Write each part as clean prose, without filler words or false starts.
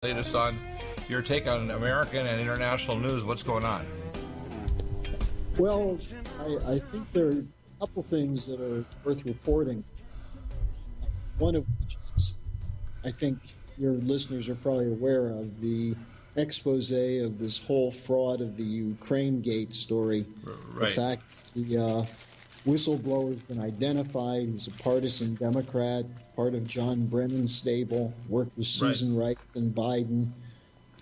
Latest on your take on American and international news. What's going on? Well, I think there are a couple things that are worth reporting. One of which is, I think your listeners are probably aware of the expose of this whole fraud of the Ukraine Gate story. Right. The fact the whistleblower has been identified. He's a partisan Democrat, part of John Brennan's stable, worked with Susan Rice and Biden.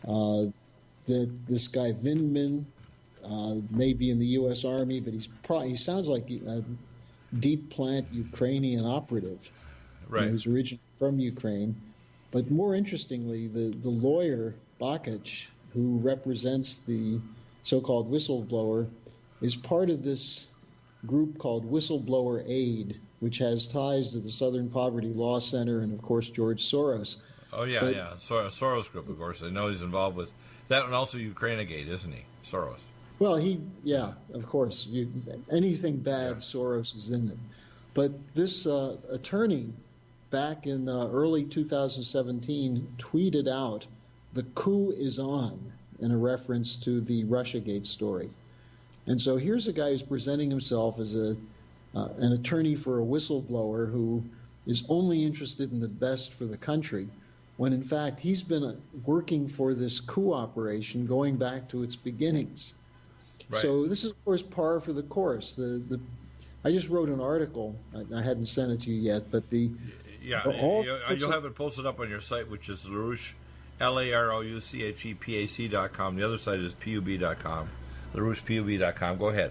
That this guy Vindman may be in the U.S. Army, but he sounds like a deep plant Ukrainian operative. Right. You know, he's originally from Ukraine. But more interestingly, the lawyer, Bakich, who represents the so-called whistleblower, is part of this group called Whistleblower Aid, which has ties to the Southern Poverty Law Center and, of course, George Soros. Oh, yeah. Soros Group, of course. I know he's involved with that, and also Ukrainegate, isn't he? Soros. Well, of course. Anything bad, Soros is in it. But this attorney, back in early 2017, tweeted out, "The coup is on," in a reference to the Russiagate story. And so here's a guy who's presenting himself as an attorney for a whistleblower who is only interested in the best for the country, when in fact he's been working for this coup operation going back to its beginnings. Right. So this is, of course, par for the course. I just wrote an article. I hadn't sent it to you yet, but you'll have it posted up on your site, which is LaRouche, LaRouchePAC.com. The other site is pub.com. LaRouchePUB.com. Go ahead.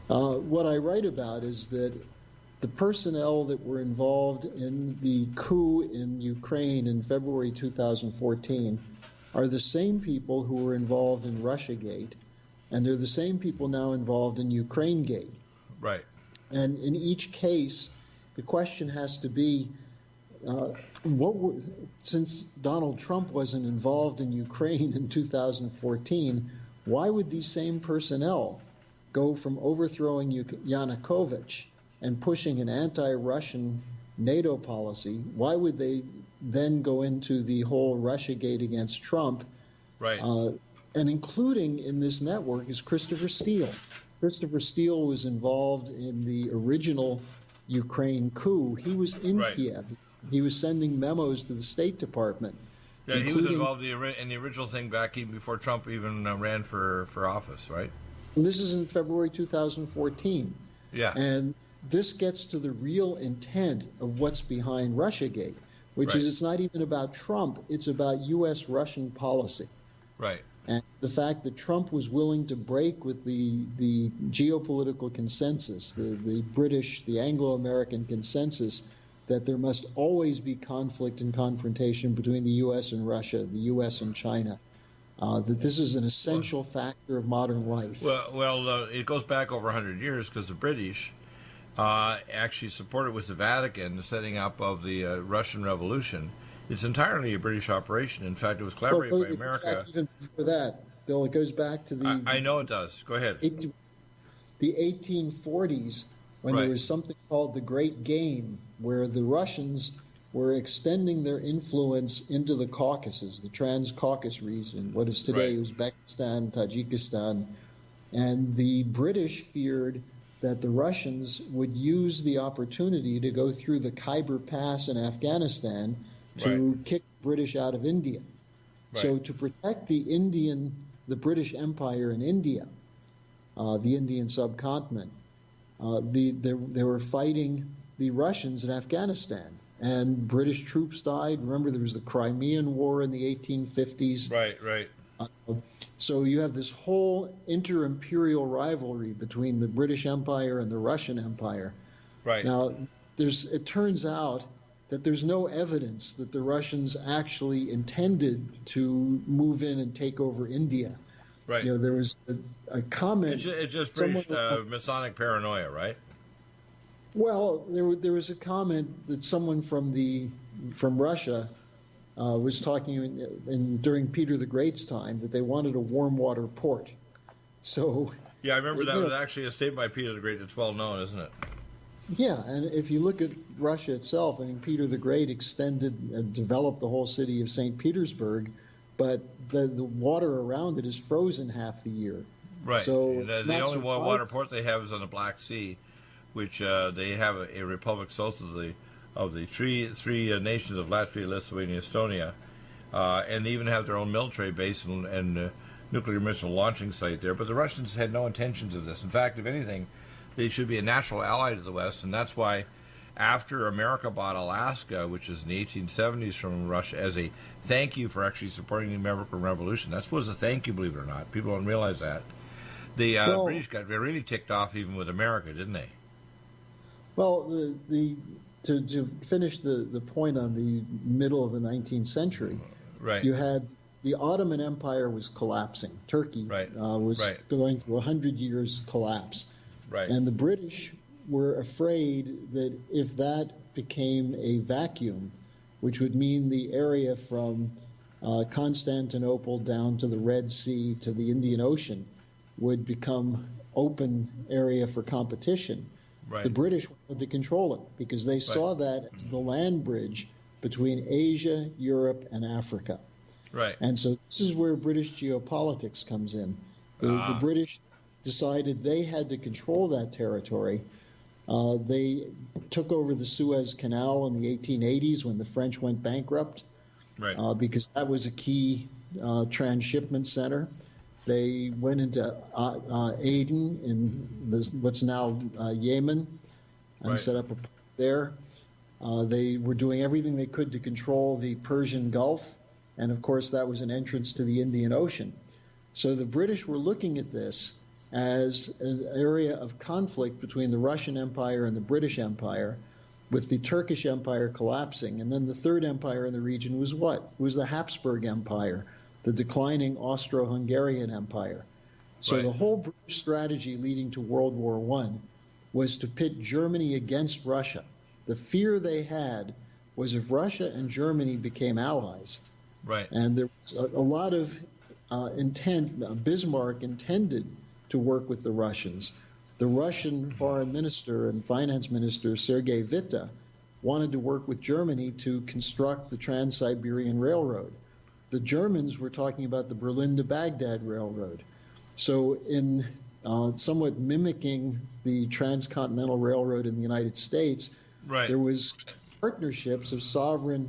What I write about is that the personnel that were involved in the coup in Ukraine in February 2014 are the same people who were involved in Russiagate, and they're the same people now involved in Ukrainegate. Right. And in each case, the question has to be, since Donald Trump wasn't involved in Ukraine in 2014, why would these same personnel go from overthrowing Yanukovych and pushing an anti-Russian NATO policy? Why would they then go into the whole Russiagate against Trump? Right. And including in this network is Christopher Steele. Christopher Steele was involved in the original Ukraine coup. He was in Kiev. He was sending memos to the State Department. Yeah, he was involved in the original thing back even before Trump even ran for office, right? Well, this is in February 2014. Yeah. And this gets to the real intent of what's behind Russiagate, which is it's not even about Trump. It's about U.S.-Russian policy. Right. And the fact that Trump was willing to break with the geopolitical consensus, the British, the Anglo-American consensus, that there must always be conflict and confrontation between the U.S. and Russia, the U.S. and China, that this is an essential factor of modern life. Well, it goes back over 100 years because the British actually supported with the Vatican the setting up of the Russian Revolution. It's entirely a British operation. In fact, it was collaborated by America. Even before that, Bill, it goes back to the... I know it does. Go ahead. The 1840s, when there was something called the Great Game, where the Russians were extending their influence into the Caucasus, the Trans-Caucasus region, what is today Uzbekistan, Tajikistan. And the British feared that the Russians would use the opportunity to go through the Khyber Pass in Afghanistan to kick British out of India. So to protect the British Empire in India, the Indian subcontinent, they were fighting the Russians in Afghanistan, and British troops died. Remember, there was the Crimean War in the 1850s. Right. So you have this whole inter-imperial rivalry between the British Empire and the Russian Empire. Right. Now, it turns out that there's no evidence that the Russians actually intended to move in and take over India. Right. You know, there was a comment. It's just British Masonic paranoia, right? Well, there was a comment that someone from Russia was talking during Peter the Great's time that they wanted a warm water port. So yeah, I remember that was actually a statement by Peter the Great that's well known, isn't it? Yeah, and if you look at Russia itself, I mean, Peter the Great developed the whole city of St. Petersburg, but the water around it is frozen half the year. Right. So And, it's the not only water surprising. port they have is on the Black Sea, which they have a republic south of the three nations of Latvia, Lithuania, Estonia, and they even have their own military base and nuclear missile launching site there. But the Russians had no intentions of this. In fact, if anything, they should be a natural ally to the West, and that's why after America bought Alaska, which is in the 1870s from Russia, as a thank you for actually supporting the American Revolution. That was a thank you, believe it or not. People don't realize that. The Well, British got really ticked off even with America, didn't they? well, to finish the point on the middle of the 19th century, Right. you had the Ottoman Empire was collapsing. Turkey Right. was Right. going through 100 years collapse. Right. And the British were afraid that if that became a vacuum, which would mean the area from Constantinople down to the Red Sea to the Indian Ocean would become open area for competition, Right. the British wanted to control it because they saw that as the land bridge between Asia, Europe, and Africa. Right. And so this is where British geopolitics comes in. The British decided they had to control that territory. They took over the Suez Canal in the 1880s when the French went bankrupt, Right. because that was a key transshipment center. They went into Aden in what's now Yemen and Right. set up a port there. They were doing everything they could to control the Persian Gulf, and of course that was an entrance to the Indian Ocean. So the British were looking at this as an area of conflict between the Russian Empire and the British Empire, with the Turkish Empire collapsing. And then the third empire in the region was what? It was the Habsburg Empire, the declining Austro-Hungarian Empire. So Right. the whole British strategy leading to World War I was to pit Germany against Russia. The fear they had was if Russia and Germany became allies, Right. and there was a lot of intent. Bismarck intended to work with the Russians. The Russian foreign minister and finance minister, Sergei Witte, wanted to work with Germany to construct the Trans-Siberian Railroad. The Germans were talking about the Berlin to Baghdad Railroad. So in somewhat mimicking the Transcontinental Railroad in the United States, Right. there was partnerships of sovereign,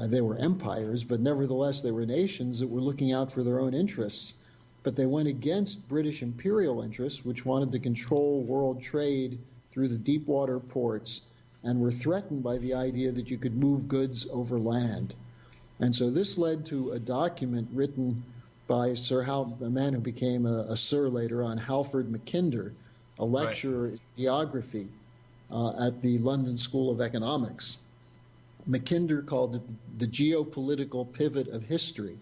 they were empires, but nevertheless they were nations that were looking out for their own interests. But they went against British imperial interests, which wanted to control world trade through the deep water ports, and were threatened by the idea that you could move goods over land. And so this led to a document written by a man who became a sir later on, Halford Mackinder, a lecturer in geography at the London School of Economics. Mackinder called it the geopolitical pivot of history.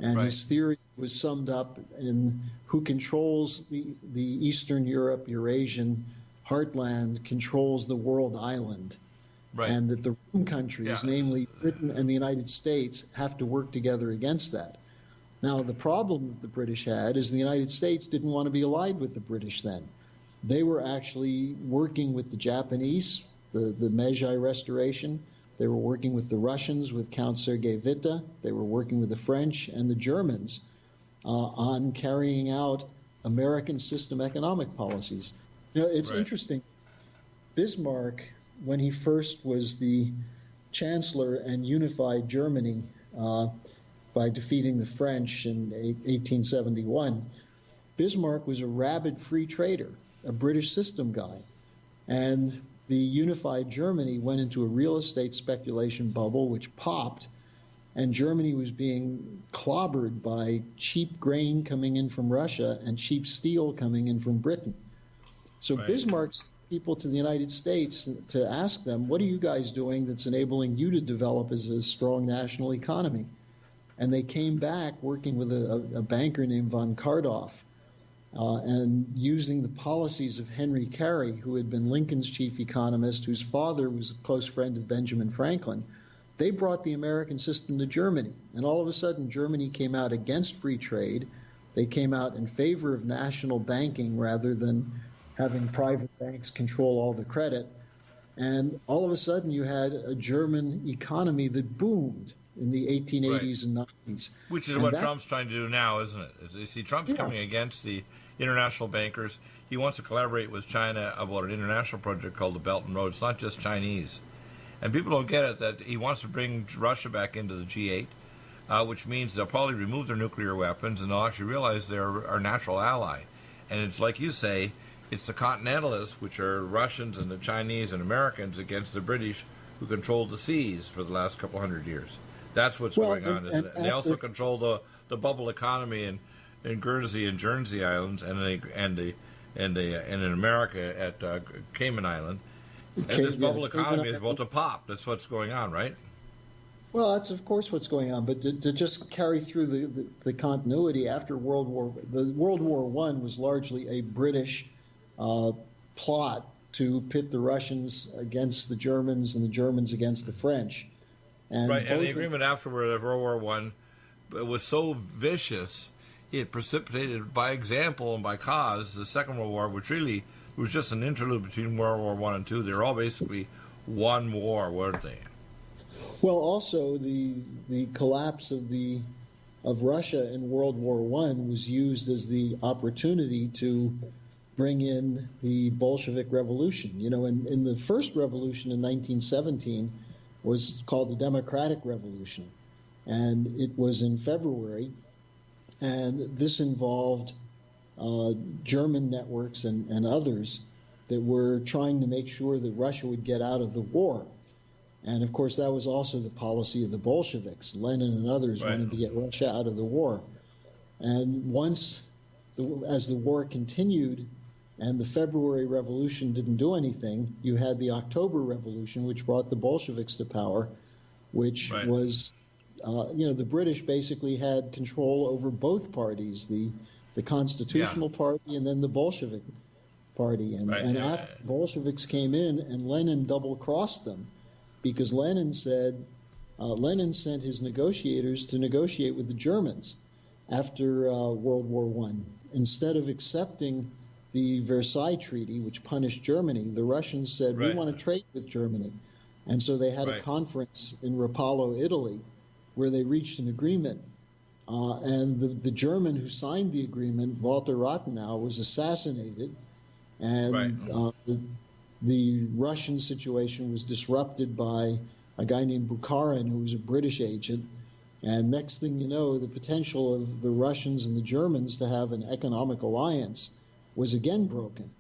And his theory was summed up in who controls the Eastern Europe, Eurasian heartland controls the world island. Right. And that the Rum countries, namely Britain and the United States, have to work together against that. Now, the problem that the British had is the United States didn't want to be allied with the British then. They were actually working with the Japanese, the Meiji Restoration. They were working with the Russians, with Count Sergei Witte. They were working with the French and the Germans on carrying out American system economic policies. You know, it's interesting. Bismarck, when he first was the chancellor and unified Germany by defeating the French in 1871, Bismarck was a rabid free trader, a British system guy. And the unified Germany went into a real estate speculation bubble, which popped, and Germany was being clobbered by cheap grain coming in from Russia and cheap steel coming in from Britain. So Bismarck sent people to the United States to ask them, what are you guys doing that's enabling you to develop as a strong national economy? And they came back working with a banker named von Cardoff, and using the policies of Henry Carey, who had been Lincoln's chief economist, whose father was a close friend of Benjamin Franklin. They brought the American system to Germany, and all of a sudden Germany came out against free trade. They came out in favor of national banking rather than having private banks control all the credit. And all of a sudden, you had a German economy that boomed in the 1880s and 90s. Which is what Trump's trying to do now, isn't it? You see, Trump's coming against the international bankers. He wants to collaborate with China about an international project called the Belt and Road. It's not just Chinese. And people don't get it that he wants to bring Russia back into the G8, which means they'll probably remove their nuclear weapons and they'll actually realize they're our natural ally. And it's like you say, it's the continentalists, which are Russians and the Chinese and Americans, against the British, who controlled the seas for the last couple hundred years. That's what's going on, isn't it? They also control the bubble economy in Guernsey and Jersey Islands, and in America at Cayman Island. And this bubble economy is about to pop. That's what's going on, right? Well, that's of course what's going on. But to just carry through the continuity after World War I was largely a British plot to pit the Russians against the Germans and the Germans against the French. And and the agreement afterward of World War I was so vicious, it precipitated by example and by cause the Second World War, which really was just an interlude between World War I and II. They were all basically one war, weren't they? Well, also the collapse of Russia in World War I was used as the opportunity to bring in the Bolshevik Revolution. You know, in the first revolution in 1917 was called the Democratic Revolution, and it was in February, and this involved German networks and others that were trying to make sure that Russia would get out of the war. And of course, that was also the policy of the Bolsheviks. Lenin and others wanted to get Russia out of the war. And as the war continued and the February Revolution didn't do anything, you had the October Revolution, which brought the Bolsheviks to power, which was, the British basically had control over both parties, the Constitutional Party and then the Bolshevik Party. And after the Bolsheviks came in, and Lenin double-crossed them, because Lenin said, Lenin sent his negotiators to negotiate with the Germans after World War I. Instead of accepting the Versailles Treaty, which punished Germany, the Russians said, we want to trade with Germany. And so they had a conference in Rapallo, Italy, where they reached an agreement. And the German who signed the agreement, Walter Rathenau, was assassinated. And the Russian situation was disrupted by a guy named Bukharin, who was a British agent. And next thing you know, the potential of the Russians and the Germans to have an economic alliance was again broken.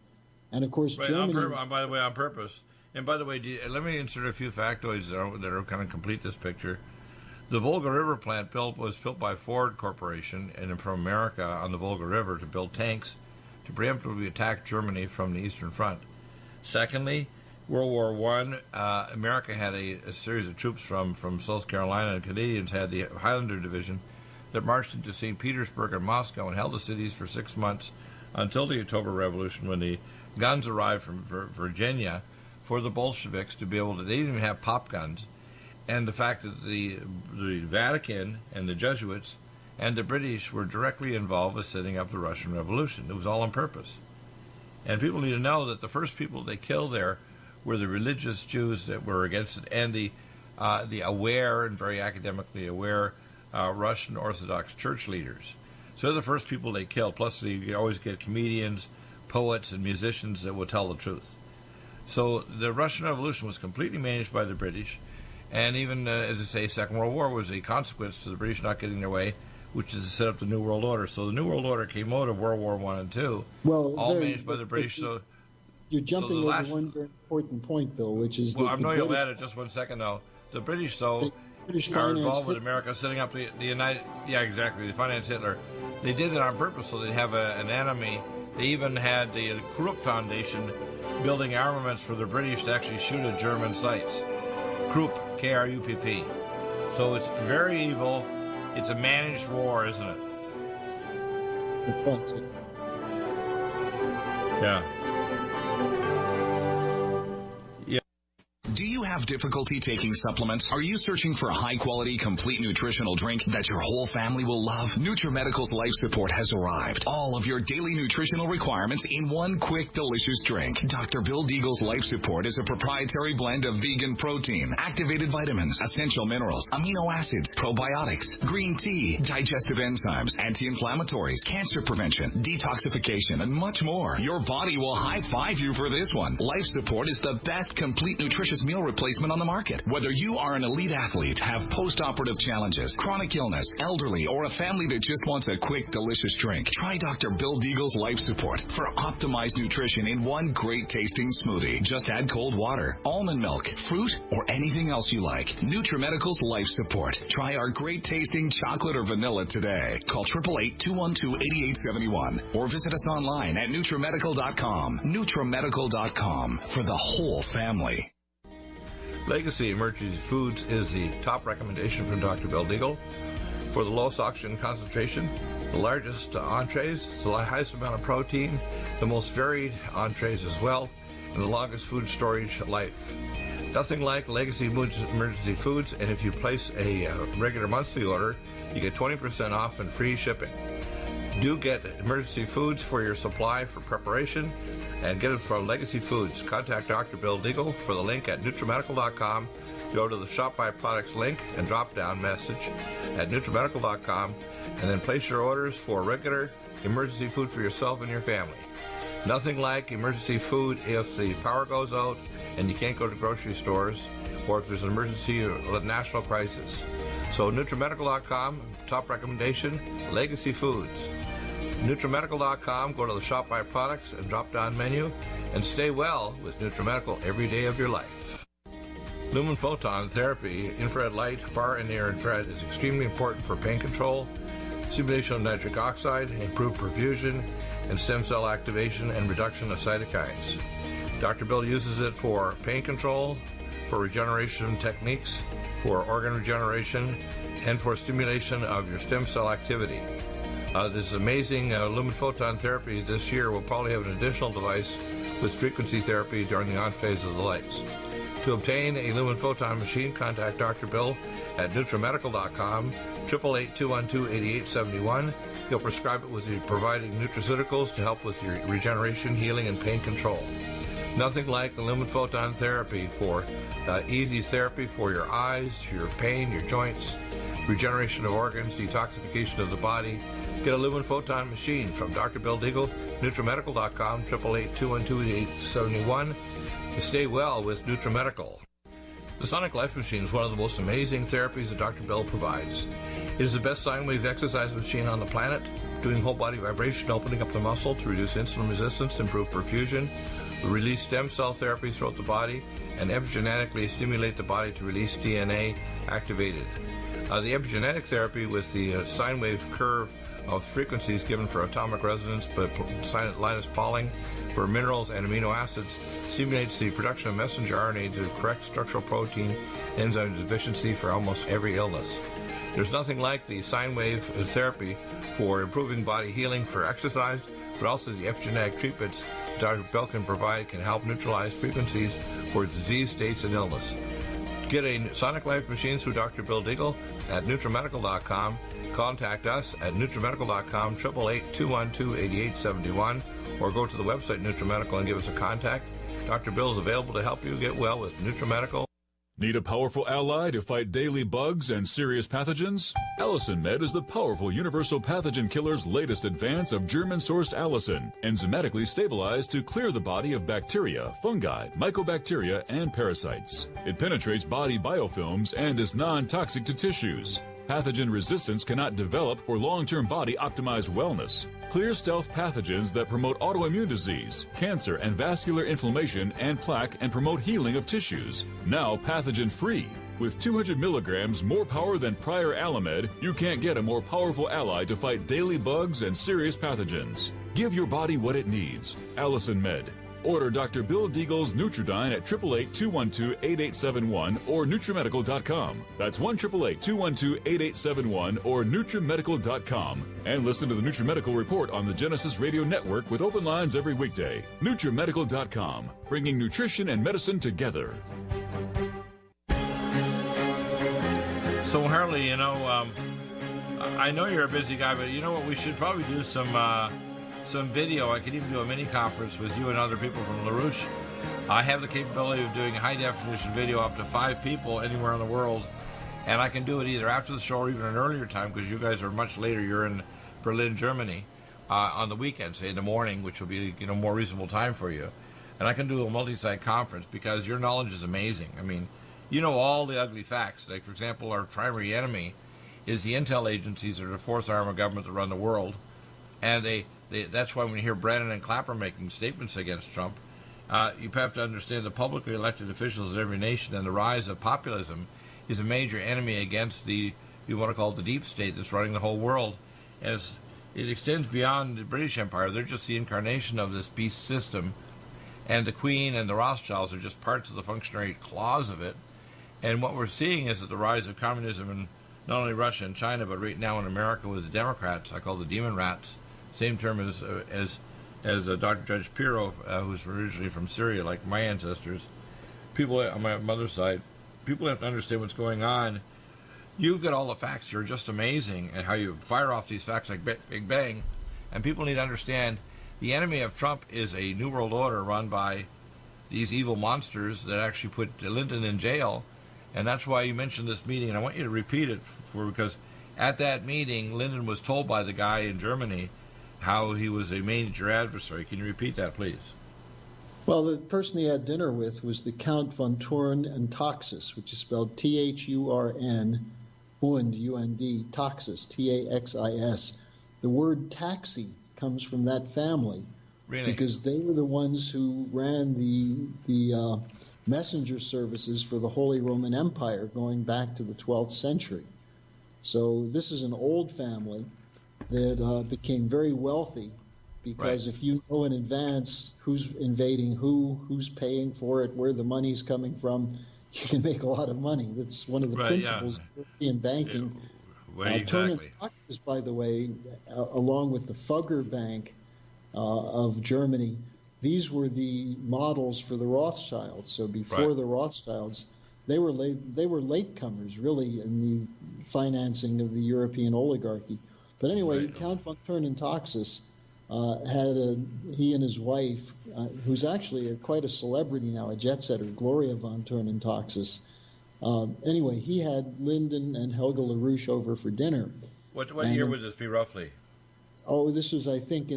And of course, Germany... by the way, on purpose. And by the way, let me insert a few factoids that are kind of complete this picture. The Volga River plant was built by Ford Corporation and from America on the Volga River to build tanks to preemptively attack Germany from the Eastern Front. Secondly, World War I, America had a series of troops from South Carolina, and Canadians had the Highlander Division that marched into St. Petersburg and Moscow and held the cities for 6 months until the October Revolution, when the guns arrived from Virginia for the Bolsheviks to be able to. They didn't even have pop guns. And the fact that the Vatican and the Jesuits and the British were directly involved with setting up the Russian Revolution. It was all on purpose. And people need to know that the first people they killed there were the religious Jews that were against it, and the aware and very academically aware Russian Orthodox church leaders. So they're the first people they killed. Plus, you always get comedians, poets, and musicians that will tell the truth. So the Russian Revolution was completely managed by the British, and even, as I say, Second World War was a consequence to the British not getting their way, which is to set up the New World Order. So the New World Order came out of World War I and II, all managed by the British. So you're jumping over one very important point, Bill, which is that I'm knowing you'll add it just 1 second, though. The British, though, are involved with America setting up the United... Yeah, exactly. They financed Hitler. They did it on purpose so they'd have an enemy. They even had the Krupp Foundation building armaments for the British to actually shoot at German sites. Krupp, K-R-U-P-P. So it's very evil. It's a managed war, isn't it? Yeah. Do you have difficulty taking supplements? Are you searching for a high-quality, complete nutritional drink that your whole family will love? NutriMedical's Life Support has arrived. All of your daily nutritional requirements in one quick, delicious drink. Dr. Bill Deagle's Life Support is a proprietary blend of vegan protein, activated vitamins, essential minerals, amino acids, probiotics, green tea, digestive enzymes, anti-inflammatories, cancer prevention, detoxification, and much more. Your body will high-five you for this one. Life Support is the best complete nutritious meal replacement on the market. Whether you are an elite athlete, have post-operative challenges, chronic illness, elderly, or a family that just wants a quick, delicious drink, try Dr. Bill Deagle's Life Support for optimized nutrition in one great-tasting smoothie. Just add cold water, almond milk, fruit, or anything else you like. NutriMedical's Life Support. Try our great-tasting chocolate or vanilla today. Call 888-212-8871 or visit us online at NutriMedical.com. NutriMedical.com for the whole family. Legacy Emergency Foods is the top recommendation from Dr. Bill Deagle for the lowest oxygen concentration, the largest entrees, the highest amount of protein, the most varied entrees as well, and the longest food storage life. Nothing like Legacy Emergency Foods, and if you place a regular monthly order, you get 20% off and free shipping. Do get emergency foods for your supply for preparation and get it from Legacy Foods. Contact Dr. Bill Deagle for the link at NutriMedical.com. Go to the Shop by Products link and drop down message at NutriMedical.com and then place your orders for regular emergency food for yourself and your family. Nothing like emergency food if the power goes out and you can't go to grocery stores or if there's an emergency or a national crisis. So NutriMedical.com, top recommendation, Legacy Foods. NutriMedical.com, go to the Shop by Products and drop down menu and stay well with NutriMedical every day of your life. Lumen photon therapy, infrared light, far and near infrared, is extremely important for pain control, stimulation of nitric oxide, improved perfusion, and stem cell activation and reduction of cytokines. Dr. Bill uses it for pain control, for regeneration techniques, for organ regeneration, and for stimulation of your stem cell activity. This amazing lumen photon therapy this year will probably have an additional device with frequency therapy during the on phase of the lights. To obtain a lumen photon machine, contact Dr. Bill at NutriMedical.com, 888-212-8871. He'll prescribe it with you providing nutraceuticals to help with your regeneration, healing, and pain control. Nothing like the lumen photon therapy for easy therapy for your eyes, your pain, your joints, regeneration of organs, detoxification of the body. Get a lumen photon machine from Dr. Bill Deagle, NutriMedical.com, 888-212-8871. To stay well with NutriMedical. The Sonic Life Machine is one of the most amazing therapies that Dr. Bill provides. It is the best sine wave exercise machine on the planet, doing whole body vibration, opening up the muscle to reduce insulin resistance, improve perfusion, release stem cell therapies throughout the body, and epigenetically stimulate the body to release DNA activated. The epigenetic therapy with the sine wave curve of frequencies given for atomic resonance, but Linus Pauling for minerals and amino acids stimulates the production of messenger RNA to correct structural protein enzyme deficiency for almost every illness. There's nothing like the sine wave therapy for improving body healing for exercise, but also the epigenetic treatments Dr. Bill can provide can help neutralize frequencies for disease states and illness. Get a Sonic Life machine through Dr. Bill Deagle at NutriMedical.com. Contact us at NutriMedical.com, 888-212-8871, or go to the website NutriMedical and give us a contact. Dr. Bill is available to help you get well with NutriMedical. Need a powerful ally to fight daily bugs and serious pathogens? Allicin Med is the powerful universal pathogen killer's latest advance of German-sourced allicin, enzymatically stabilized to clear the body of bacteria, fungi, mycobacteria, and parasites. It penetrates body biofilms and is non-toxic to tissues. Pathogen resistance cannot develop for long-term body-optimized wellness. Clear stealth pathogens that promote autoimmune disease, cancer and vascular inflammation and plaque and promote healing of tissues. Now pathogen-free. With 200 milligrams more power than prior Alamed, you can't get a more powerful ally to fight daily bugs and serious pathogens. Give your body what it needs. Allicin Med. Order Dr. Bill Deagle's Nutridyne at 888-212-8871 or NutriMedical.com. That's 1-888-212-8871 or NutriMedical.com. And listen to the NutriMedical Report on the Genesis Radio Network with open lines every weekday. NutriMedical.com, bringing nutrition and medicine together. So, Harley, I know you're a busy guy, but you know what? We should probably do some video. I could even do a mini conference with you and other people from LaRouche. I have the capability of doing high definition video up to 5 people anywhere in the world, and I can do it either after the show or even an earlier time because you guys are much later. You're in Berlin, Germany, on the weekend, say in the morning, which will be more reasonable time for you. And I can do a multi-site conference because your knowledge is amazing. I mean, you know all the ugly facts. Like, for example, our primary enemy is the intel agencies, or the fourth arm of government that run the world. And that's why when you hear Brennan and Clapper making statements against Trump, you have to understand the publicly elected officials of every nation and the rise of populism is a major enemy against you want to call it the deep state that's running the whole world. And it extends beyond the British Empire. They're just the incarnation of this beast system. And the Queen and the Rothschilds are just parts of the functionary claws of it. And what we're seeing is that the rise of communism in not only Russia and China, but right now in America with the Democrats, I call the demon rats, same term as Dr. Judge Pirro, who's originally from Syria, like my ancestors. People on my mother's side, people have to understand what's going on. You've got all the facts. You're just amazing at how you fire off these facts like Big Bang. And people need to understand the enemy of Trump is a New World Order run by these evil monsters that actually put Lyndon in jail. And that's why you mentioned this meeting, and I want you to repeat it because at that meeting, Lyndon was told by the guy in Germany how he was a major adversary. Can you repeat that, please? Well, the person he had dinner with was the Count von Thurn and Taxis, which is spelled Thurn, und, U-N-D, Taxis, T-A-X-I-S. The word taxi comes from that family. Really? Because they were the ones who ran the messenger services for the Holy Roman Empire going back to the 12th century. So this is an old family that became very wealthy because if you know in advance who's invading who's paying for it, where the money's coming from, you can make a lot of money. That's one of the principles of European banking. Exactly. Taxis, by the way, along with the Fugger Bank of Germany, these were the models for the Rothschilds. So before the Rothschilds, they were latecomers, really, in the financing of the European oligarchy. But anyway, Count von Thurn and Taxis he and his wife, who's actually quite a celebrity now, a jet setter, Gloria von Thurn and Taxis. Anyway, he had Lyndon and Helga LaRouche over for dinner. What year would this be roughly? Oh, this was, I think,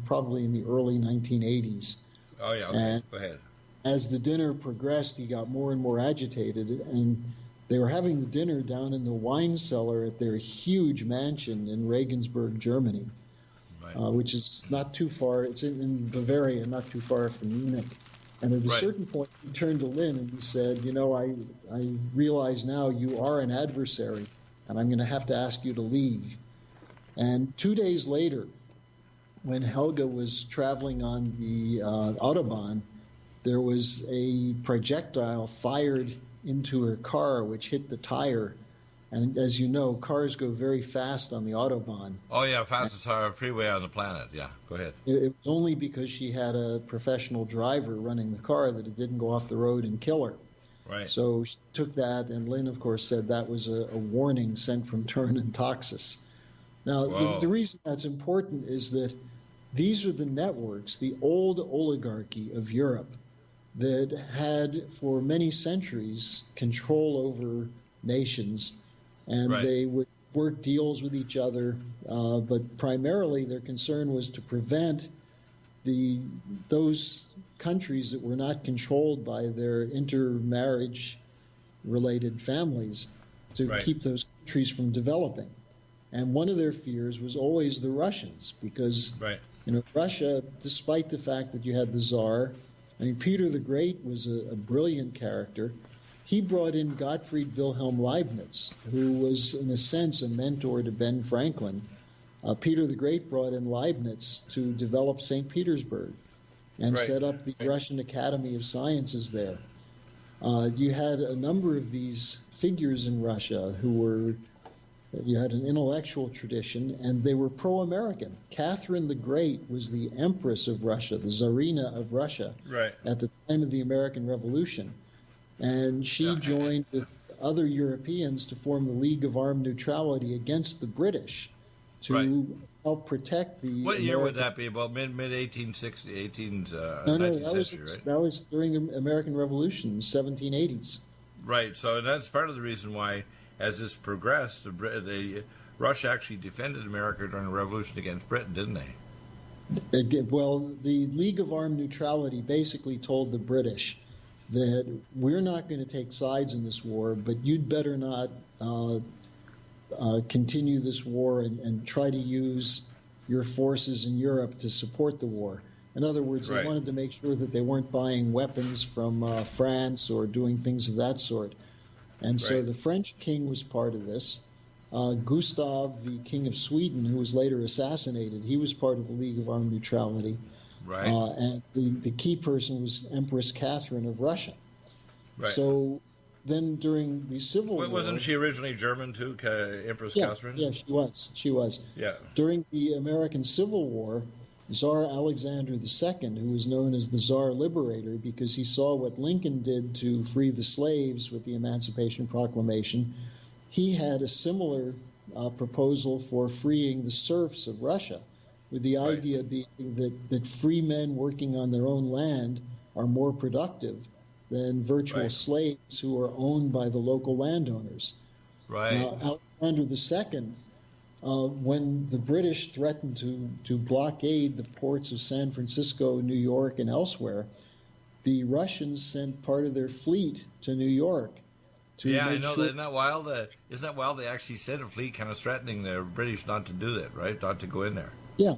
probably in the early 1980s. Oh, yeah, okay. And go ahead. As the dinner progressed, he got more and more agitated, and they were having the dinner down in the wine cellar at their huge mansion in Regensburg, Germany, which is not too far. It's in Bavaria, not too far from Munich. And at a certain point, he turned to Lynn and he said, I realize now you are an adversary, and I'm going to have to ask you to leave. And 2 days later, when Helga was traveling on the Autobahn, there was a projectile fired into her car, which hit the tire. And as you know, cars go very fast on the Autobahn. Oh, yeah, fastest freeway on the planet. Yeah, go ahead. It was only because she had a professional driver running the car that it didn't go off the road and kill her. Right. So she took that, and Lynn, of course, said that was a warning sent from Thurn and Taxis. Now, the reason that's important is that these are the networks, the old oligarchy of Europe, that had for many centuries control over nations, and they would work deals with each other, but primarily their concern was to prevent those countries that were not controlled by their intermarriage-related families to keep those countries from developing. And one of their fears was always the Russians, because Russia, despite the fact that you had the Tsar, I mean, Peter the Great was a brilliant character. He brought in Gottfried Wilhelm Leibniz, who was, in a sense, a mentor to Ben Franklin. Peter the Great brought in Leibniz to develop St. Petersburg and set up the Russian Academy of Sciences there. You had a number of these figures in Russia who were You had an intellectual tradition, and they were pro-American. Catherine the Great was the Empress of Russia, the Tsarina of Russia, at the time of the American Revolution. and she joined with other Europeans to form the League of Armed Neutrality against the British to help protect the. What year would that be? About mid 1860, 19th century, right? That was during the American Revolution, 1780s. Right. So that's part of the reason why, as this progressed, Russia actually defended America during the Revolution against Britain, didn't they? Well, the League of Armed Neutrality basically told the British that we're not going to take sides in this war, but you'd better not continue this war and try to use your forces in Europe to support the war. In other words, they wanted to make sure that they weren't buying weapons from France or doing things of that sort. And so the French king was part of this. Gustav, the king of Sweden, who was later assassinated, he was part of the League of Armed Neutrality. Right. And the key person was Empress Catherine of Russia. Right. So then during the Civil War... Wasn't she originally German too, Empress Catherine? Yeah, she was. She was. Yeah. During the American Civil War, Tsar Alexander II, who was known as the Tsar Liberator because he saw what Lincoln did to free the slaves with the Emancipation Proclamation, he had a similar proposal for freeing the serfs of Russia, with the idea being that free men working on their own land are more productive than virtual slaves who are owned by the local landowners. Right. Now, Alexander II, when the British threatened to blockade the ports of San Francisco, New York, and elsewhere, the Russians sent part of their fleet to New York. I know that. Isn't that wild? Isn't that wild? They actually sent a fleet kind of threatening the British not to do that, right? Not to go in there. Yeah.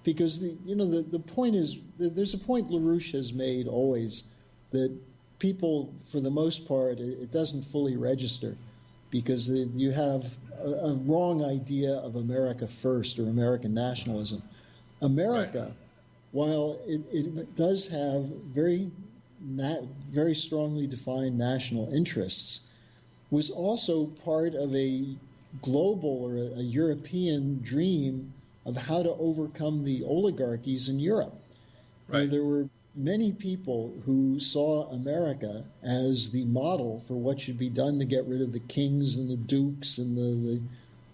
Because the point is, there's a point LaRouche has made always that people, for the most part, it doesn't fully register because you have a wrong idea of America first or American nationalism. America, while it does have very strongly defined national interests, was also part of a global or a European dream of how to overcome the oligarchies in Europe. Where there were many people who saw America as the model for what should be done to get rid of the kings and the dukes and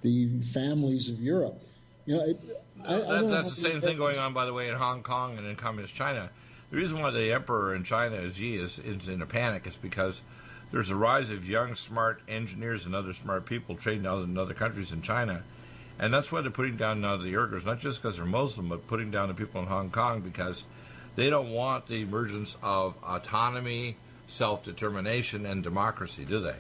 the families of Europe. That's the same thing going on, by the way, in Hong Kong and in communist China. The reason why the emperor in China, Xi, is in a panic is because there's a rise of young, smart engineers and other smart people trained out in other countries in China. And that's why they're putting down now the Uyghurs, not just because they're Muslim, but putting down the people in Hong Kong because they don't want the emergence of autonomy, self-determination, and democracy, do they?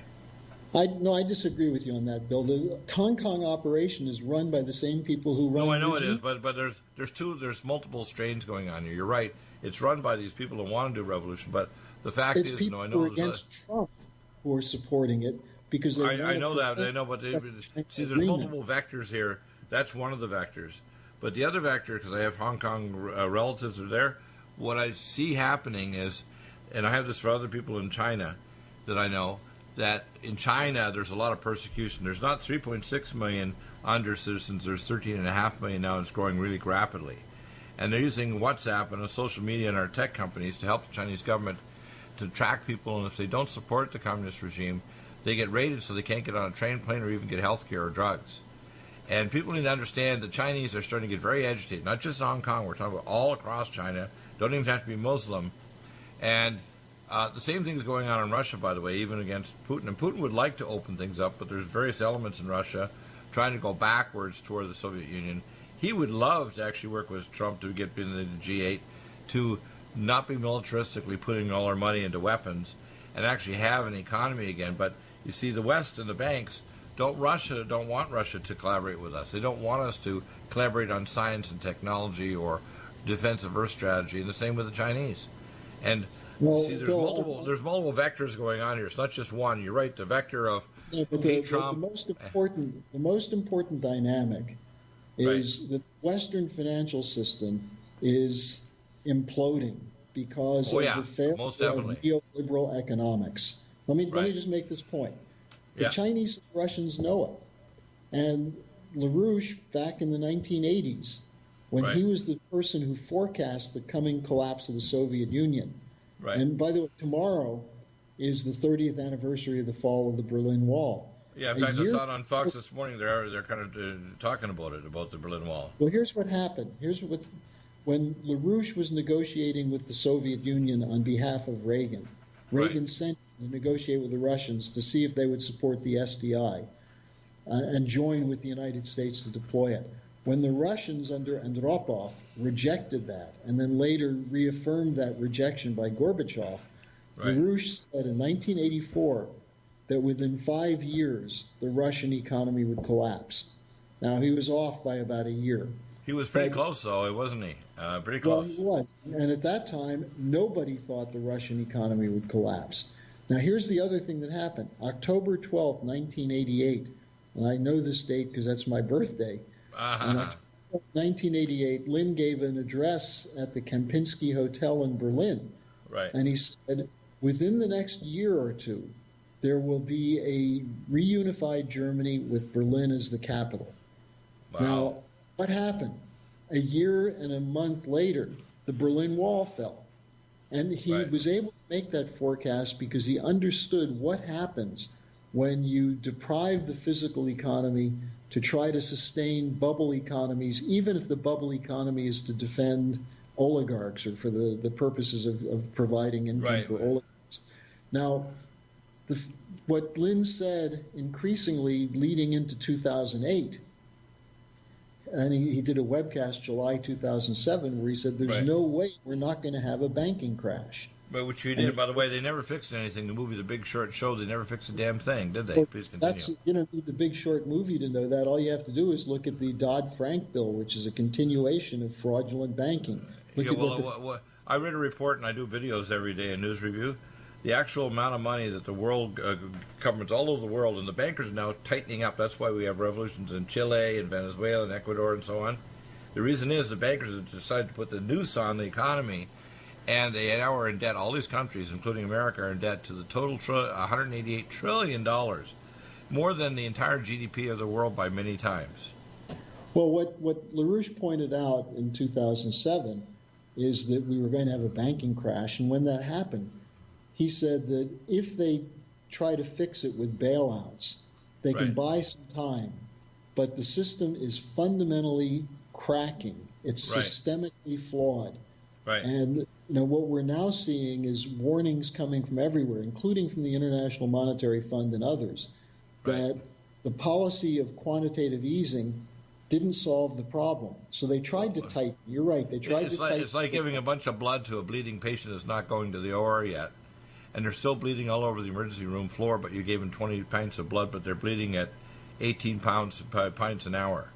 I disagree with you on that, Bill. The Hong Kong operation is run by the same people who run. No, I know it is, but there's multiple strains going on here. You're right. It's run by these people who want to do revolution, but the fact is, people who are against Trump who are supporting it because I know that. I know, but see, there's multiple vectors here. That's one of the vectors, but the other vector, because I have Hong Kong relatives are there. What I see happening is, and I have this for other people in China that I know, that in China there's a lot of persecution. There's not 3.6 million under citizens. There's 13.5 million now. It's growing really rapidly. And they're using WhatsApp and social media and our tech companies to help the Chinese government to track people. And if they don't support the communist regime, they get raided so they can't get on a train, plane, or even get health care or drugs. And people need to understand the Chinese are starting to get very agitated, not just in Hong Kong. We're talking about all across China. Don't even have to be Muslim. And the same thing's going on in Russia, by the way, even against Putin. And Putin would like to open things up, but there's various elements in Russia trying to go backwards toward the Soviet Union. He would love to actually work with Trump to get into the G8, to not be militaristically putting all our money into weapons and actually have an economy again. But you see, the West and the banks don't want Russia to collaborate with us. They don't want us to collaborate on science and technology or defensive Earth strategy, and the same with the Chinese. And see, there's multiple vectors going on here. It's not just one. You're right. The vector of Trump. The most important dynamic is that the Western financial system is imploding because of the failure of neoliberal economics. Let me just make this point. The Chinese and Russians know it. And LaRouche, back in the 1980s, when he was the person who forecast the coming collapse of the Soviet Union. And by the way, tomorrow, is the 30th anniversary of the fall of the Berlin Wall. Yeah, in fact, I saw it on Fox this morning. They're kind of talking about it, about the Berlin Wall. Well, here's what happened. When LaRouche was negotiating with the Soviet Union on behalf of Reagan, Reagan sent him to negotiate with the Russians to see if they would support the SDI and join with the United States to deploy it. When the Russians under Andropov rejected that and then later reaffirmed that rejection by Gorbachev, LaRouche said in 1984 that within 5 years the Russian economy would collapse. Now, he was off by about a year. He was pretty close, though, wasn't he? Pretty close. Well, he was. And at that time, nobody thought the Russian economy would collapse. Now, here's the other thing that happened. October 12th, 1988, and I know this date because that's my birthday. In October 1988, Lynn gave an address at the Kempinski Hotel in Berlin. Right. And he said, within the next year or two, there will be a reunified Germany with Berlin as the capital. Wow. Now, what happened? A year and a month later, the Berlin Wall fell. And he was able to make that forecast because he understood what happens when you deprive the physical economy to try to sustain bubble economies, even if the bubble economy is to defend oligarchs or for the purposes of providing income for oligarchs. Now, what Lynn said increasingly leading into 2008, and he did a webcast July 2007 where he said there's no way we're not going to have a banking crash. But which we did, by the way, they never fixed anything. The movie The Big Short showed they never fixed a damn thing, did they? Please continue. You don't need the Big Short movie to know that. All you have to do is look at the Dodd-Frank bill, which is a continuation of fraudulent banking. I read a report, and I do videos every day, a news review. The actual amount of money that the world governments all over the world, and the bankers are now tightening up. That's why we have revolutions in Chile and Venezuela and Ecuador and so on. The reason is the bankers have decided to put the noose on the economy, and they now are in debt. All these countries, including America, are in debt to the total $188 trillion, more than the entire GDP of the world by many times. Well, what LaRouche pointed out in 2007 is that we were going to have a banking crash, and when that happened, he said that if they try to fix it with bailouts, they can buy some time, but the system is fundamentally cracking. It's systemically flawed. Right. And what we're now seeing is warnings coming from everywhere, including from the International Monetary Fund and others, that the policy of quantitative easing didn't solve the problem. So they tried to tighten. You're right. They tried to tighten. It's like giving a bunch of blood to a bleeding patient that's not going to the OR yet. And they're still bleeding all over the emergency room floor, but you gave them 20 pints of blood, but they're bleeding at 18 pints an hour.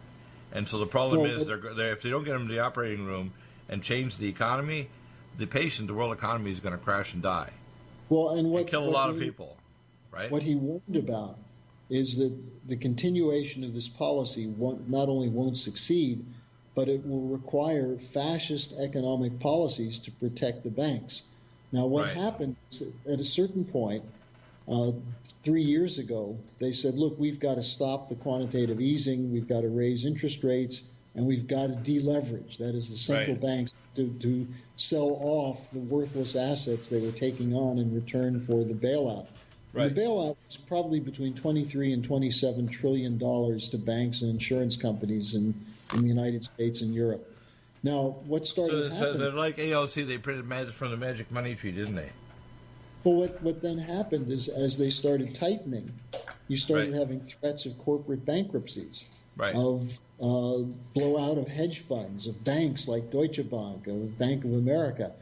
And so the problem is, if they don't get them to the operating room and change the economy, the patient, the world economy, is going to crash and die. Well, and kill a lot of people, right? What he warned about is that the continuation of this policy not only won't succeed, but it will require fascist economic policies to protect the banks. Now, what happened is at a certain point, 3 years ago, they said, look, we've got to stop the quantitative easing, we've got to raise interest rates, and we've got to deleverage. That is, the central banks to sell off the worthless assets they were taking on in return for the bailout. And the bailout was probably between $23 and $27 trillion to banks and insurance companies in the United States and Europe. Now, what started happening... So like AOC, they printed magic from the magic money tree, didn't they? Well, what then happened is as they started tightening, you started having threats of corporate bankruptcies, of blowout of hedge funds, of banks like Deutsche Bank, of Bank of America.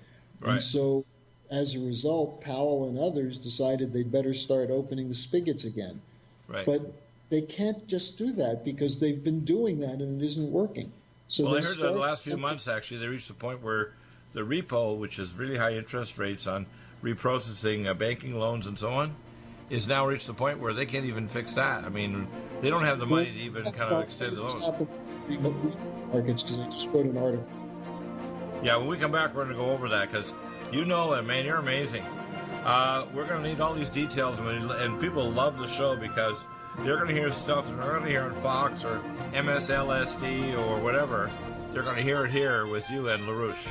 And so as a result, Powell and others decided they'd better start opening the spigots again. But they can't just do that because they've been doing that and it isn't working. So I heard that the last few months, actually, they reached a point where the repo, which is really high interest rates on reprocessing banking loans and so on, is now reached the point where they can't even fix that. I mean, they don't have the money to even kind of extend the loan. Markets, because I just wrote an article. Yeah, when we come back, we're going to go over that because man, you're amazing. We're going to need all these details, and people love the show because they're going to hear stuff they're not going to hear on Fox or MSLSD or whatever. They're going to hear it here with you and LaRouche.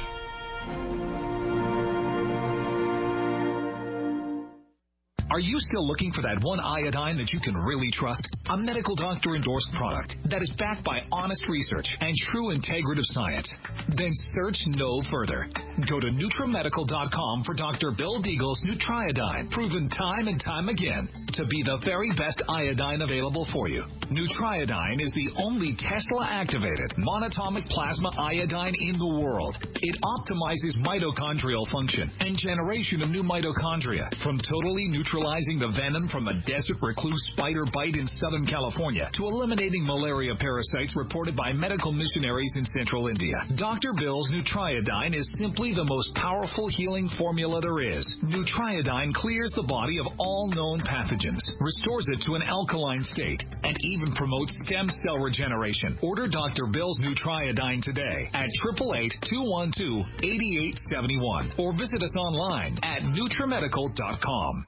Are you still looking for that one iodine that you can really trust? A medical doctor-endorsed product that is backed by honest research and true integrative science? Then search no further. Go to NutriMedical.com for Dr. Bill Deagle's Nutriodine, proven time and time again to be the very best iodine available for you. Nutriodine is the only Tesla-activated monatomic plasma iodine in the world. It optimizes mitochondrial function and generation of new mitochondria, from totally neutralizing the venom from a desert recluse spider bite in Southern California to eliminating malaria parasites reported by medical missionaries in Central India. Dr. Bill's Nutriodine is simply the most powerful healing formula there is. Nutriodine clears the body of all known pathogens, restores it to an alkaline state, and even promotes stem cell regeneration. Order Dr. Bill's Nutriodine today at 888-212-8871 or visit us online at NutriMedical.com.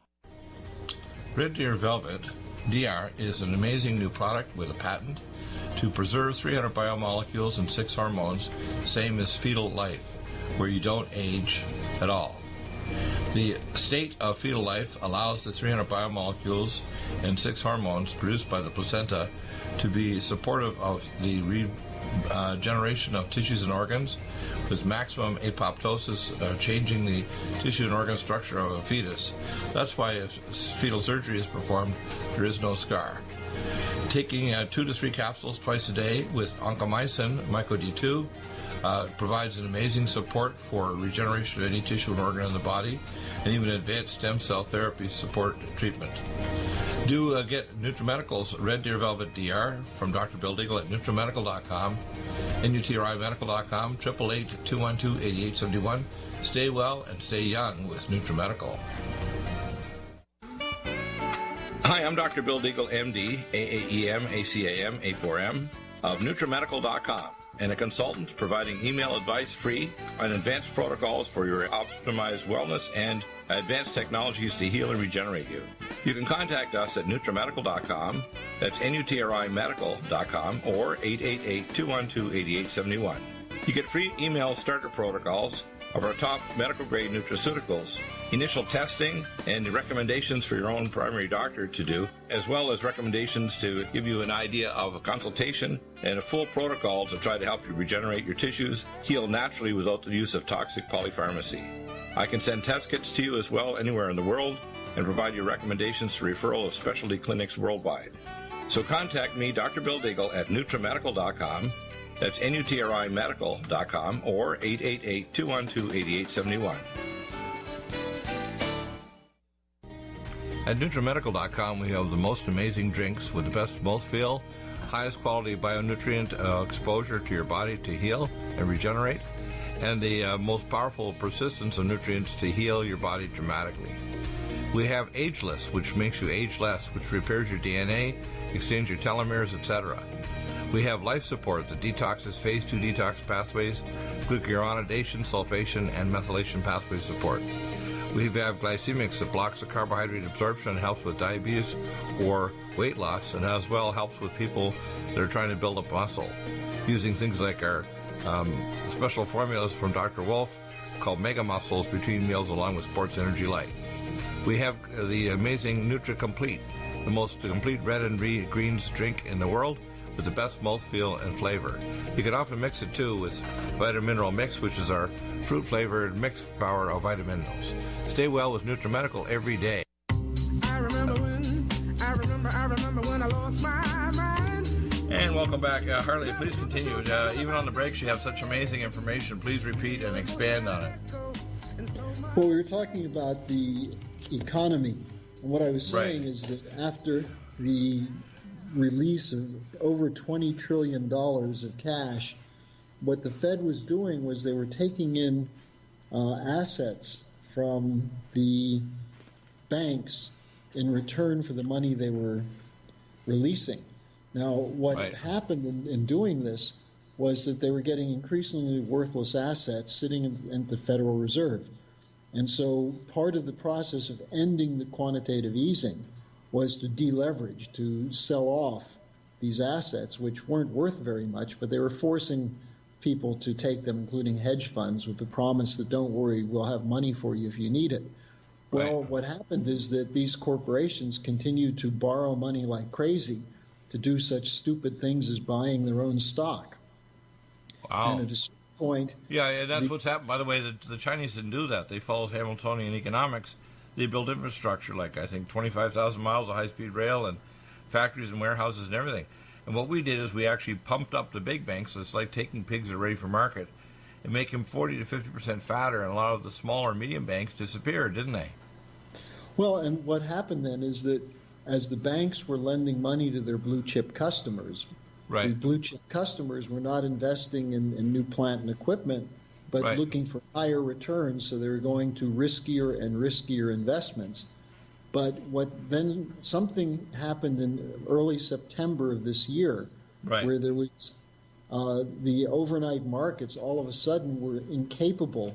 Red Deer Velvet DR is an amazing new product with a patent to preserve 300 biomolecules and 6 hormones, same as fetal life, where you don't age at all. The state of fetal life allows the 300 biomolecules and 6 hormones produced by the placenta to be supportive of the regeneration of tissues and organs, with maximum apoptosis, changing the tissue and organ structure of a fetus. That's why if fetal surgery is performed, there is no scar. Taking 2 to 3 capsules twice a day with oncomycin, myco-D2, provides an amazing support for regeneration of any tissue and organ in the body, and even advanced stem cell therapy support treatment. Do get NutriMedical's Red Deer Velvet DR from Dr. Bill Deagle at NutriMedical.com, NutriMedical.com, 888-212-8871. Stay well and stay young with NutriMedical. Hi, I'm Dr. Bill Deagle, MD, AAEM, ACAM, A4M, of NutriMedical.com, and a consultant providing email advice free on advanced protocols for your optimized wellness and advanced technologies to heal and regenerate you. You can contact us at NutriMedical.com, that's NutriMedical.com, or 888-212-8871. You get free email starter protocols of our top medical-grade nutraceuticals, initial testing, and recommendations for your own primary doctor to do, as well as recommendations to give you an idea of a consultation and a full protocol to try to help you regenerate your tissues, heal naturally without the use of toxic polypharmacy. I can send test kits to you as well anywhere in the world and provide you recommendations to referral of specialty clinics worldwide. So contact me, Dr. Bill Deagle, at NutriMedical.com. That's NutriMedical.com, or 888-212-8871. At NutriMedical.com, we have the most amazing drinks with the best mouthfeel, highest quality bionutrient exposure to your body to heal and regenerate, and the most powerful persistence of nutrients to heal your body dramatically. We have Ageless, which makes you age less, which repairs your DNA, extends your telomeres, etc. We have Life Support that detoxes phase 2 detox pathways, glucuronidation, sulfation, and methylation pathway support. We have Glycemics that blocks the carbohydrate absorption and helps with diabetes or weight loss, and as well helps with people that are trying to build up muscle, using things like our special formulas from Dr. Wolf called Mega Muscles between meals along with Sports Energy Light. We have the amazing Nutri-Complete, the most complete red and greens drink in the world, with the best mouthfeel and flavor. You can often mix it too with Vitamin Mineral Mix, which is our fruit-flavored mixed power of vitamin minerals. Stay well with NutriMedical every day. I remember when I lost my mind. And welcome back. Harley, please continue. Even on the breaks, you have such amazing information. Please repeat and expand on it. Well, we were talking about the economy. And what I was saying is that after the release of over $20 trillion of cash, what the Fed was doing was they were taking in assets from the banks in return for the money they were releasing. Now, what happened in doing this was that they were getting increasingly worthless assets sitting in the Federal Reserve. And so part of the process of ending the quantitative easing was to deleverage, to sell off these assets, which weren't worth very much, but they were forcing people to take them, including hedge funds, with the promise that, don't worry, we'll have money for you if you need it. Well, what happened is that these corporations continued to borrow money like crazy to do such stupid things as buying their own stock. Wow. And at a certain point... Yeah, that's what's happened. By the way, the Chinese didn't do that. They followed Hamiltonian economics. They built infrastructure, like I think 25,000 miles of high-speed rail and factories and warehouses and everything. And what we did is we actually pumped up the big banks. So it's like taking pigs that are ready for market and make them 40 to 50% fatter. And a lot of the smaller medium banks disappeared, didn't they? Well, and what happened then is that as the banks were lending money to their blue-chip customers, the blue-chip customers were not investing in new plant and equipment, but looking for higher returns, so they were going to riskier and riskier investments. But then something happened in early September of this year, where there was the overnight markets all of a sudden were incapable.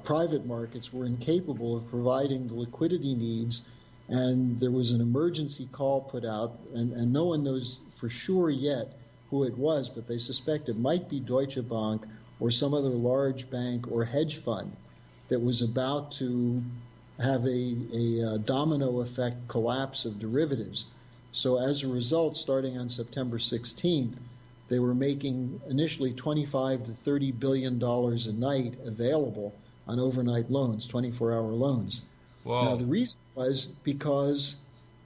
Private markets were incapable of providing the liquidity needs, and there was an emergency call put out, and no one knows for sure yet who it was, but they suspect it might be Deutsche Bank or some other large bank or hedge fund that was about to have a domino effect collapse of derivatives. So as a result, starting on September 16th, they were making initially $25 to $30 billion a night available on overnight loans, 24-hour loans. Whoa. Now, the reason was because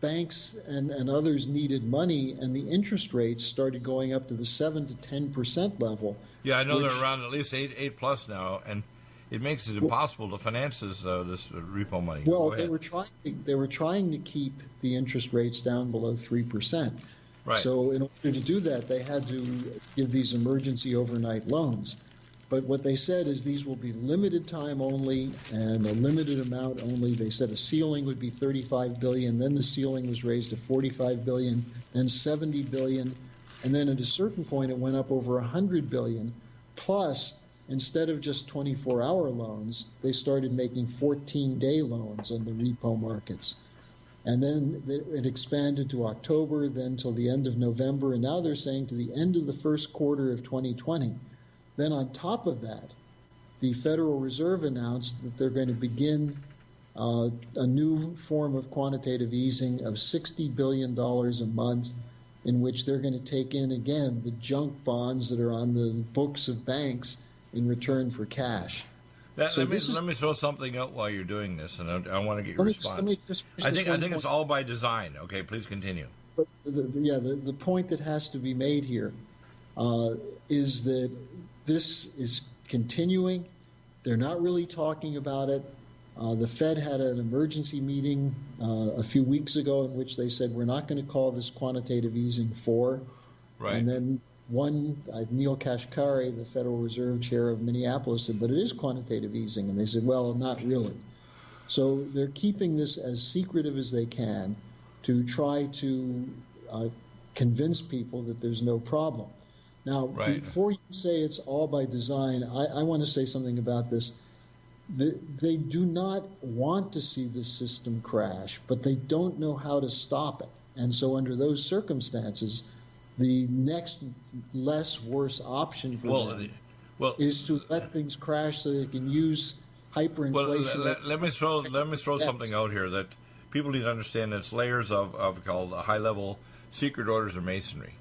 banks and others needed money, and the interest rates started going up to the 7 to 10% level. Yeah, I know they're around at least 8 plus now, and it makes it impossible to finance this repo money. Well, they were trying to keep the interest rates down below 3%. Right. So in order to do that, they had to give these emergency overnight loans. But what they said is these will be limited time only and a limited amount only. They said a ceiling would be $35 billion. Then the ceiling was raised to $45 billion, then $70 billion. And then at a certain point, it went up over $100 billion. Plus, instead of just 24-hour loans, they started making 14-day loans on the repo markets. And then it expanded to October, then till the end of November. And now they're saying to the end of the first quarter of 2020. Then on top of that, the Federal Reserve announced that they're going to begin a new form of quantitative easing of $60 billion a month, in which they're going to take in, again, the junk bonds that are on the books of banks in return for cash. Let me throw something out while you're doing this, and I want to get your response. I think it's all by design. Okay, please continue. But the point that has to be made here is that this is continuing. They're not really talking about it. The Fed had an emergency meeting a few weeks ago in which they said, we're not going to call this quantitative easing 4. Right. And then Neil Kashkari, the Federal Reserve Chair of Minneapolis, said, but it is quantitative easing. And they said, well, not really. So they're keeping this as secretive as they can to try to convince people that there's no problem. Now, before you say it's all by design, I want to say something about this. They do not want to see the system crash, but they don't know how to stop it. And so under those circumstances, the next less worse option for them is to let things crash so they can use hyperinflation. Well, let me throw something out here that people need to understand. It's layers of called high-level secret orders of masonry.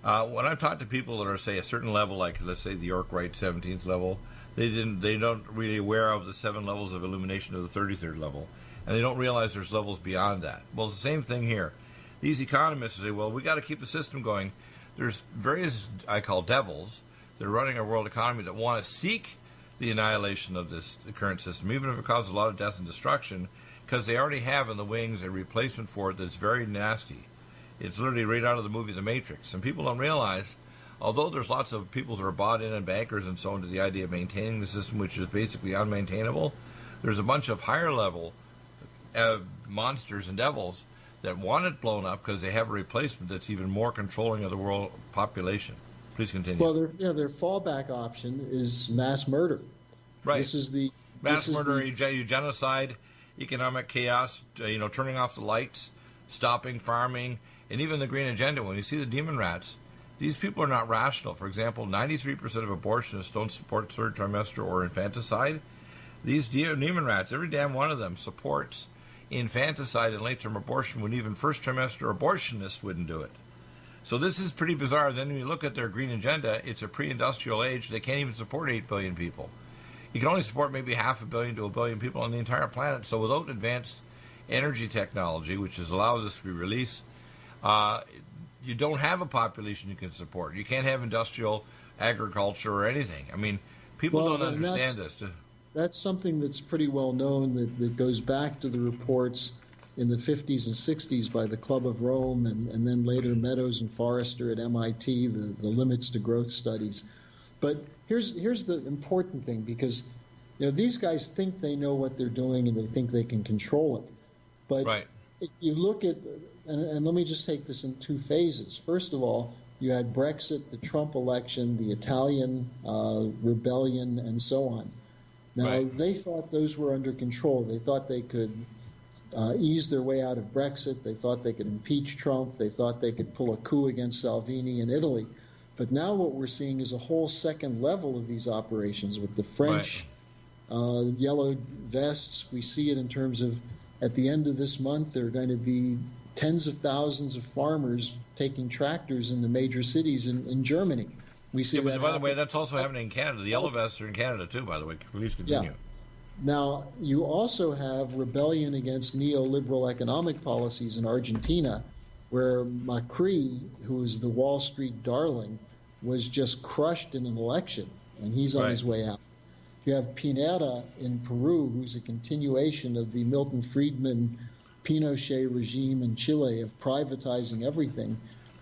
When I've talked to people that are, say, a certain level, like let's say the York Rite 17th level, they don't really aware of the 7 levels of illumination of the 33rd level, and they don't realize there's levels beyond that. Well, it's the same thing here. These economists say, well, we got to keep the system going. There's various, I call devils, that are running our world economy that want to seek the annihilation of the current system, even if it causes a lot of death and destruction, because they already have in the wings a replacement for it that's very nasty. It's literally right out of the movie The Matrix. And people don't realize, although there's lots of people who are bought in and bankers and so on to the idea of maintaining the system, which is basically unmaintainable, there's a bunch of higher level monsters and devils that want it blown up because they have a replacement that's even more controlling of the world population. Please continue. Well, their fallback option is mass murder. Right. This is the mass murder, genocide, economic chaos, turning off the lights, stopping farming, and even the green agenda. When you see the demon rats, these people are not rational. For example, 93% of abortionists don't support third trimester or infanticide. These demon rats, every damn one of them, supports infanticide and late-term abortion when even first-trimester abortionists wouldn't do it. So this is pretty bizarre. Then when you look at their green agenda, it's a pre-industrial age. They can't even support 8 billion people. You can only support maybe 500 million to 1 billion people on the entire planet. So without advanced energy technology, which allows us to be released, you don't have a population you can support. You can't have industrial agriculture or anything. I mean, people don't understand this. That's something that's pretty well known that goes back to the reports in the 50s and 60s by the Club of Rome and then later Meadows and Forrester at MIT, the limits to growth studies. But here's the important thing, because these guys think they know what they're doing and they think they can control it. But if you look at, and let me just take this in 2 phases. First of all, you had Brexit, the Trump election, the Italian rebellion, and so on. Now, they thought those were under control. They thought they could ease their way out of Brexit. They thought they could impeach Trump. They thought they could pull a coup against Salvini in Italy. But now what we're seeing is a whole second level of these operations with the French yellow vests. We see it in terms of, at the end of this month, there are going to be tens of thousands of farmers taking tractors into major cities in Germany. We see that. By the way, that's also happening in Canada. The yellow vests are in Canada too, by the way. Please continue. Yeah. Now, you also have rebellion against neoliberal economic policies in Argentina, where Macri, who is the Wall Street darling, was just crushed in an election, and he's on his way out. You have Pineda in Peru, who's a continuation of the Milton Friedman Pinochet regime in Chile of privatizing everything.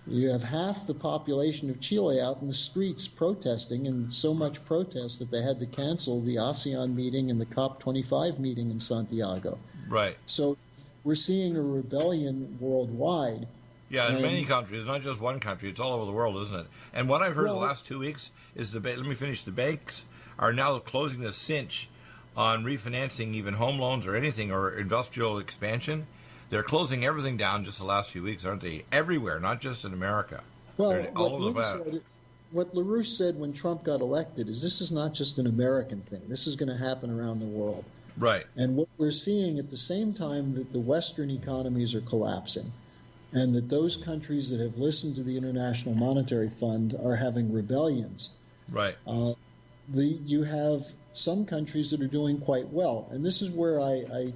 You have half the population of Chile out in the streets protesting, and so much protest that they had to cancel the ASEAN meeting and the COP25 meeting in Santiago. Right. So we're seeing a rebellion worldwide. Yeah, in many countries, not just one country. It's all over the world, isn't it? And what I've heard the last 2 weeks is let me finish. The banks are now closing the cinch on refinancing even home loans or anything or industrial expansion. They're closing everything down just the last few weeks, aren't they? Everywhere, not just in America. Well, what LaRouche said when Trump got elected is this is not just an American thing. This is going to happen around the world. Right. And what we're seeing at the same time that the Western economies are collapsing and that those countries that have listened to the International Monetary Fund are having rebellions. Right. You have some countries that are doing quite well. And this is where I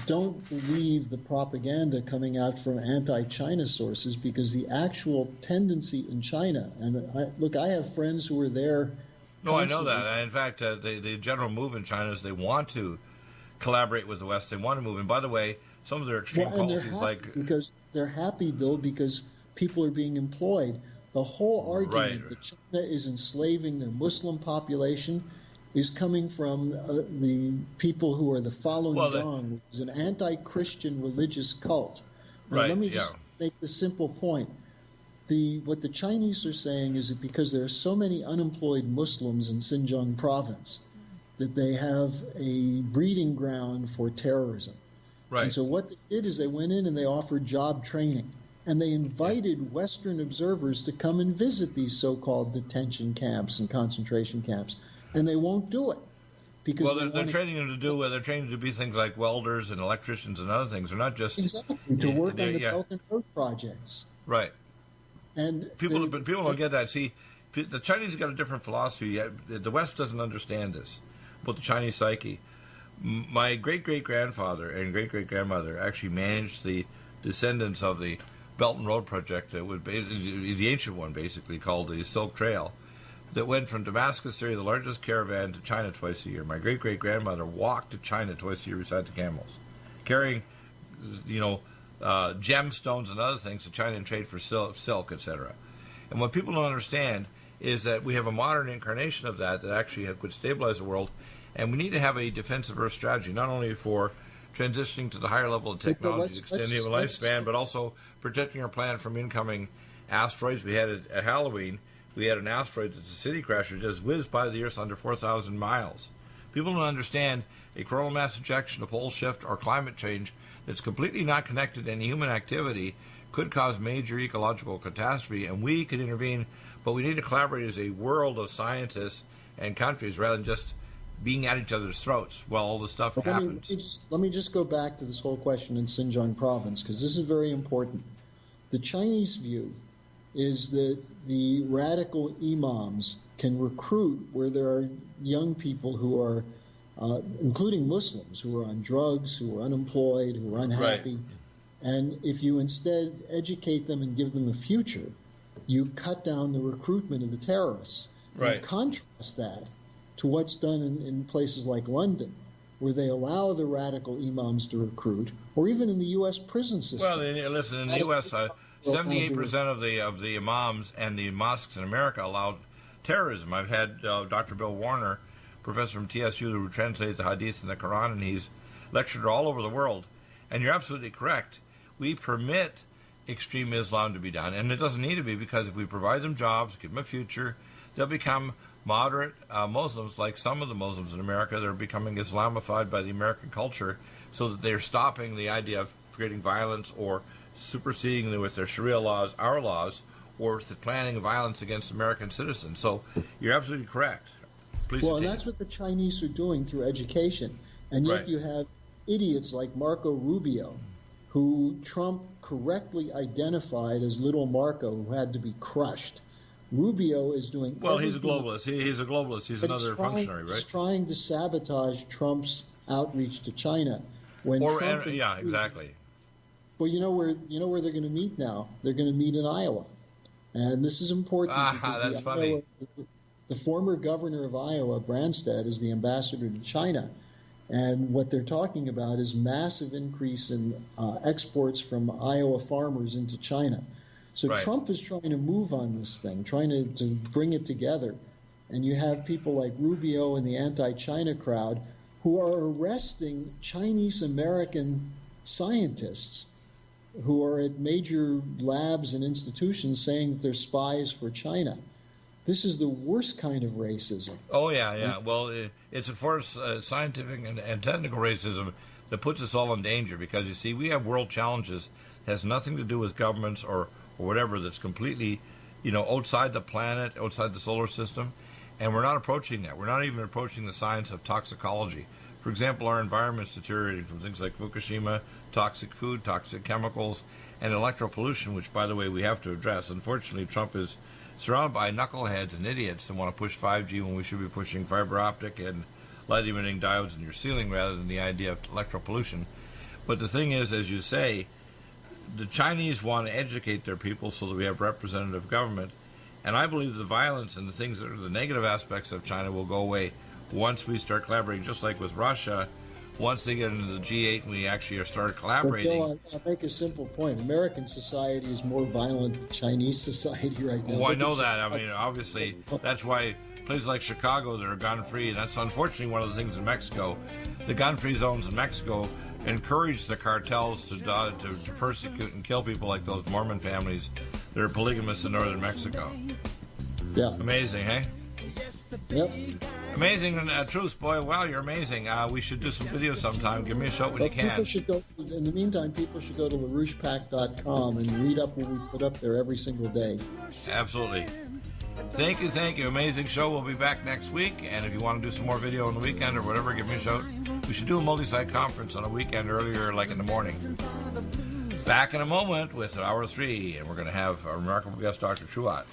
don't believe the propaganda coming out from anti-China sources, because the actual tendency in China, and I have friends who are there. No, I know that. In fact, the general move in China is they want to collaborate with the West. They want to move. And by the way, some of their extreme policies, because they're happy, Bill, because people are being employed. The whole argument that China is enslaving their Muslim population is coming from the people who are the Falun Gong, which is an anti-Christian religious cult. Now, let me just make the simple point. What the Chinese are saying is that because there are so many unemployed Muslims in Xinjiang province, that they have a breeding ground for terrorism. Right. And so what they did is they went in and they offered job training. And they invited Western observers to come and visit these so-called detention camps and concentration camps. And they won't do it because they're training them to do. They're training to be things like welders and electricians and other things. They're not just to work on the Belt and Road projects. Right. And people don't get that. See, the Chinese got a different philosophy. The West doesn't understand this about the Chinese psyche. My great-great-grandfather and great-great-grandmother actually managed the descendants of the Belt and Road project. It was the ancient one, basically called the Silk Trail, that went from Damascus, Syria, the largest caravan, to China twice a year. My great-great-grandmother walked to China twice a year beside the camels, carrying, gemstones and other things to China and trade for silk, etc. And what people don't understand is that we have a modern incarnation of that actually could stabilize the world, and we need to have a defensive Earth strategy, not only for transitioning to the higher level of technology, extending the lifespan, but also protecting our planet from incoming asteroids. We had at Halloween, we had an asteroid that's a city crasher just whizzed by the Earth under 4,000 miles. People don't understand a coronal mass ejection, a pole shift, or climate change that's completely not connected to any human activity could cause major ecological catastrophe, and we could intervene, but we need to collaborate as a world of scientists and countries rather than just being at each other's throats while all this stuff happens. Let me just go back to this whole question in Xinjiang province, because this is very important. The Chinese view is that the radical imams can recruit where there are young people who are, including Muslims, who are on drugs, who are unemployed, who are unhappy. Right. And if you instead educate them and give them a future, you cut down the recruitment of the terrorists. Right. And contrast that to what's done in places like London, where they allow the radical imams to recruit, or even in the U.S. prison system. Well, listen, in the U.S., 78% of the imams and the mosques in America allow terrorism. I've had Dr. Bill Warner, professor from TSU, who translated the Hadith and the Quran, and he's lectured all over the world. And you're absolutely correct. We permit extreme Islam to be done, and it doesn't need to be, because if we provide them jobs, give them a future, they'll become moderate Muslims, like some of the Muslims in America. They're becoming Islamified by the American culture, so that they're stopping the idea of creating violence or superseding with their Sharia laws, our laws, or planning violence against American citizens. So you're absolutely correct. Please continue. And that's what the Chinese are doing through education. And yet you have idiots like Marco Rubio, who Trump correctly identified as little Marco, who had to be crushed. Rubio is doing he's a globalist. He's a globalist. He's another functionary, right? He's trying to sabotage Trump's outreach to China. Exactly. Well, you know where they're going to meet now? They're going to meet in Iowa. And this is important because that's funny. The former governor of Iowa, Branstad, is the ambassador to China. And what they're talking about is massive increase in exports from Iowa farmers into China. So Trump is trying to move on this thing, trying to bring it together. And you have people like Rubio and the anti-China crowd who are arresting Chinese-American scientists who are at major labs and institutions saying that they're spies for China. This is the worst kind of racism. Oh, yeah. Well, it's, of course, scientific and technical racism that puts us all in danger, because, you see, we have world challenges that has nothing to do with governments or whatever, that's completely, outside the planet, outside the solar system, and we're not approaching that. We're not even approaching the science of toxicology. For example, our environment's deteriorating from things like Fukushima, toxic food, toxic chemicals, and electropollution, which, by the way, we have to address. Unfortunately, Trump is surrounded by knuckleheads and idiots that want to push 5G when we should be pushing fiber optic and light-emitting diodes in your ceiling rather than the idea of electropollution. But the thing is, as you say, the Chinese want to educate their people so that we have representative government. And I believe the violence and the things that are the negative aspects of China will go away once we start collaborating, just like with Russia. Once they get into the G8 and we actually start collaborating. But Bill, I'll make a simple point. American society is more violent than Chinese society right now. Oh, I know that. I mean, obviously, that's why places like Chicago that are gun-free, and that's unfortunately one of the things in Mexico. The gun-free zones in Mexico encourage the cartels to persecute and kill people like those Mormon families that are polygamists in northern Mexico. Yeah. Amazing, hey? Yep. Amazing truth, boy. Wow, you're amazing. We should do some videos sometime. Give me a shout when you can. People should go. In the meantime, people should go to LaRouchePack.com and read up what we put up there every single day. Absolutely. Thank you. Amazing show. We'll be back next week. And if you want to do some more video on the weekend or whatever, give me a shout. We should do a multi-site conference on a weekend earlier, like in the morning. Back in a moment with Hour 3, and we're going to have a remarkable guest, Dr. Truott.